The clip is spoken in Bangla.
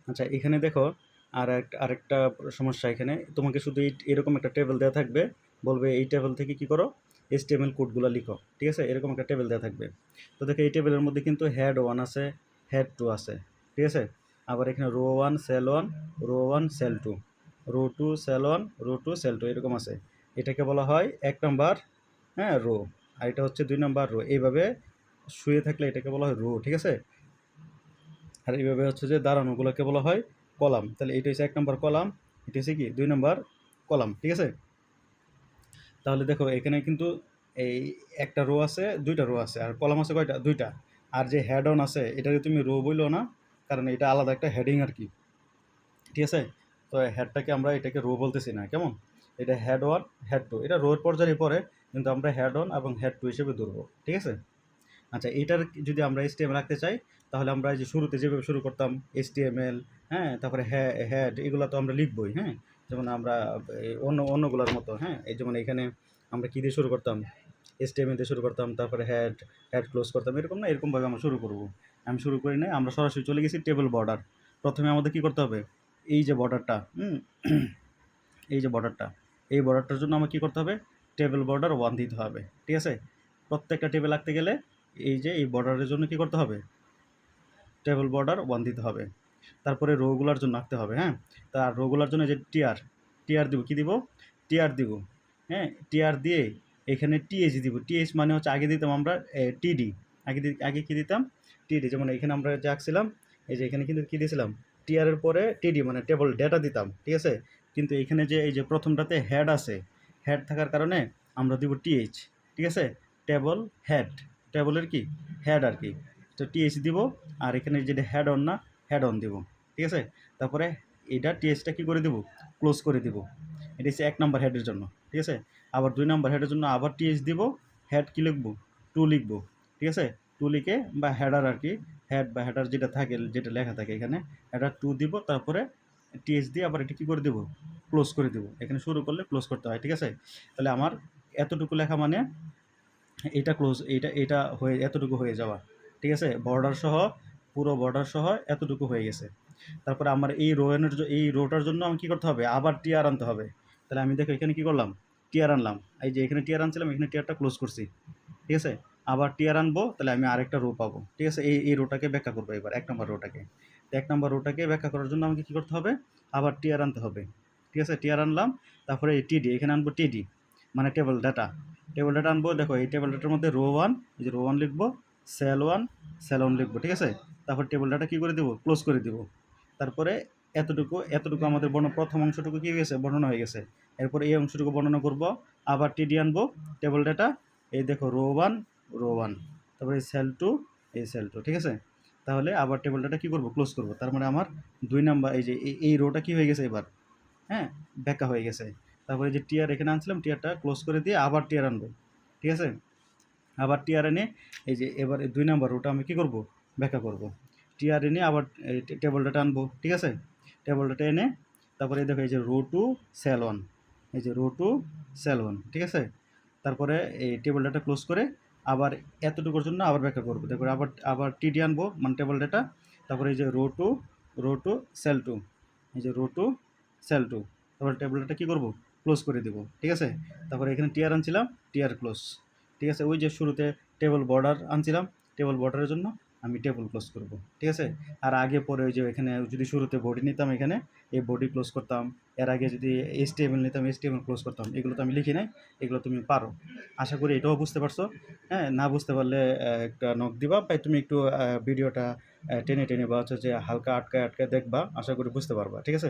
আচ্ছা এখানে দেখো আরেকটা সমস্যা। এখানে তোমাকে শুধু এরকম একটা টেবিল দেওয়া থাকবে, বলবে এই টেবিল থেকে কি করো, HTML কোডগুলো লিখো, ঠিক আছে? এরকম একটা টেবিল দেওয়া থাকবে। তো দেখো এই টেবিলের মধ্যে কিন্তু হেড 1 আছে, হেড 2 আছে, ঠিক আছে? আবার এখানে row 1 cell 1, row 1 cell 2, row 2 cell 1, row 2 cell 2 এরকম আছে। এটাকে বলা হয় 1 নাম্বার, হ্যাঁ, রো। আর এটা হচ্ছে 2 নাম্বার রো। এইভাবে শুয়ে থাকলে এটাকে বলা হয় রো, ঠিক আছে? আর এইভাবে হচ্ছে যে দাঁড়ানোগুলোকে বলা হয় কলাম। তাহলে এটা হচ্ছে 1 নাম্বার কলাম, এটা হচ্ছে কি 2 নাম্বার কলাম, ঠিক আছে? তাহলে দেখো এখানে কিন্তু এই একটা রো আছে, 2টা রো আছে, আর কলাম আছে কয়টা? 2টা। আর যে হেড অন আছে এটাকে তুমি রো বইলো না, কারণ এটা আলাদা একটা হেডিং আর কি, ঠিক আছে? তো হেডটাকে আমরা এটাকে রো বলতেছি না, কেমন? এটা হেড 1, হেড 2, এটা রোর পর্যায়ে পড়ে, কিন্তু আমরা হেড 1 এবং হেড 2 হিসেবে ধরবো, ঠিক আছে? আচ্ছা এটার যদি আমরা HTML রাখতে চাই, তাহলে আমরা এই যে শুরুতে যেভাবে শুরু করতাম HTML, হ্যাঁ, তারপরে হেড, এগুলো তো আমরা লিখবই, হ্যাঁ? যেমন আমরা এই অন্যগুলোর মতো, হ্যাঁ, এই যেমন এখানে আমরা কী দিয়ে শুরু করতাম, HTML দিয়ে শুরু করতাম, তারপরে হেড ক্লোজ করতাম, এরকম না, এরকমভাবে আমরা শুরু করব। আমি শুরু করি নাই, আমরা সরাসরি চলে গেছি টেবিল বর্ডার। প্রথমে আমাদের কী করতে হবে, এই যে বর্ডারটা, এই যে বর্ডারটা, এই বর্ডারটার জন্য আমার কী করতে হবে, টেবিল বর্ডার 1 দিতে হবে, ঠিক আছে? প্রত্যেকটা টেবিল আঁকতে গেলে এই যে এই বর্ডারের জন্য কী করতে হবে, টেবিল বর্ডার 1 দিতে হবে। তারপরে রোগুলার জন্য আঁকতে হবে, হ্যাঁ? তার রোগুলার জন্য যে টিআর দিব, কী দিব, টিআর দিব, হ্যাঁ? টিআর দিয়ে এখানে টিএইচ দিব। টিএইচ মানে হচ্ছে আগে দিতাম আমরা টিডি, আগে কী দিতাম, টিডি। যেমন এখানে আমরা যে আঁকছিলাম, এই যে এখানে কিন্তু কী দিয়েছিলাম, টিআরের পরে টিডি মানে টেবল ডেটা দিতাম, ঠিক আছে? কিন্তু এখানে যে এই যে প্রথমটাতে হেড আছে, হেড থাকার কারণে আমরা দিব টিএইচ, ঠিক আছে? টেবল হেড, টেবলের কি হেড আর কি। তো টিএইচ দিব, আর এখানে যেটা হেড অন না, হেড অন দিব, ঠিক আছে? তারপরে এটা টিএইচটা কী করে দিব, ক্লোজ করে দিব। এটা হচ্ছে 1 নাম্বার হেডের জন্য, ঠিক আছে? আবার 2 নাম্বার হেডের জন্য আবার টিএইচ দিব, হেড কী লিখবো, 2 লিখবো, ঠিক আছে? 2 লিখে বা হেডার আর কি, হেড বা হেডার যেটা থাকে, যেটা লেখা থাকে এখানে, হেডার 2 দিব, তারপরে টিএইচ দিয়ে আবার এটা কী করে দেবো, ক্লোজ করে দেবো। এখানে শুরু করলে ক্লোজ করতে হয়, ঠিক আছে? তাহলে আমার এতটুকু লেখা মানে এটা ক্লোজ, এটা হয়ে এতটুকু হয়ে যাওয়া, ঠিক আছে? বর্ডার সহ, পুরো বর্ডার সহ এতটুকু হয়ে গেছে। তারপরে আমার এই এই রোটার জন্য আমি কী করতে হবে, আবার টিআর আনতে হবে। তাহলে আমি দেখো এখানে কী করলাম, টিআর আনলাম। এই যে এখানে টিআর আনছিলাম, এখানে টিআরটা ক্লোজ করছি, ঠিক আছে? আবার টিআর আনবো, তাহলে আমি আরেকটা রো পাবো, ঠিক আছে? এই রোটাকে ব্যাখ্যা করবো এবার 1 নম্বর রোটাকে। তো 1 নম্বর রোটাকে ব্যাখ্যা করার জন্য আমাকে কী করতে হবে, আবার টিআর আনতে হবে, ঠিক আছে? টিআর আনলাম, তারপরে এই টিডি, এখানে আনবো টিডি মানে টেবল ডাটা। টেবল ডাটা আনবো, দেখো এই টেবল ডাটার মধ্যে রো 1, এই যে রো 1 লিখবো, সেল 1, সেল 1 লিখবো, ঠিক আছে? তারপর টেবল ডাটা কী করে দেবো, ক্লোজ করে দেবো। তারপরে এতটুকু আমাদের প্রথম অংশটুকু কী হয়ে গেছে, বর্ণনা হয়ে গেছে। এরপর এই অংশটুকু বর্ণনা করব, আবার টিডি আনবো, টেবল ডাটা, এই দেখো রো 1, রো 1, তারপরে এই সেল 2, এই সেল 2, ঠিক আছে? তাহলে আবার টেবল ডাটা কী করবো, ক্লোজ করবো। তার মানে আমার 2 নাম্বার এই যে এই রোটা কী হয়ে গেছে এবার, হ্যাঁ, ব্যাখ্যা হয়ে গেছে। তারপরে যে টিআর এখানে আনছিলাম, টিআরটা ক্লোজ করে দিয়ে আবার টিআর আনবো, ঠিক আছে? আবার টিআর এনে এই যে এবার 2 নাম্বার রোটা আমি কী করব, ব্যাখ্যা করব। টিআর এনে আবার এই টেবল ডাটা আনবো, ঠিক আছে? টেবল ডাটা এনে তারপরে দেখো এই যে রো 2 সেল 1, এই যে রো 2 সেল 1, ঠিক আছে? তারপরে এই টেবল ডাটা ক্লোজ করে আবার এতটুকুর জন্য আবার ব্যাখ্যা করবো। তারপরে আবার আবার টিডি আনবো মানে টেবল ডাটা, তারপরে এই যে রো 2 সেল 2, এই যে রো 2 সেল 2, তারপরে টেবল ডাটা কী করবো, ক্লোজ করে দেবো, ঠিক আছে? তারপরে এখানে টিআর আনছিলাম, টিআর ক্লোজ, ঠিক আছে? ওই যে শুরুতে টেবল বর্ডার আনছিলাম, টেবল বর্ডারের জন্য আমি টেবল ক্লোজ করব, ঠিক আছে? আর আগে পরে ওই যে এখানে যদি শুরুতে বডি নিতাম, এখানে এই বডি ক্লোজ করতাম। এর আগে যদি HTML নিতাম, HTML ক্লোজ করতাম। এগুলো তো আমি লিখি নাই, এগুলো তুমি পারো। আশা করি এটাও বুঝতে পারছো। হ্যাঁ, না বুঝতে পারলে একটা নক দিবা, বা তুমি একটু ভিডিওটা টেনে বা হচ্ছে যে হালকা আটকায় দেখবা, আশা করি বুঝতে পারবা, ঠিক আছে?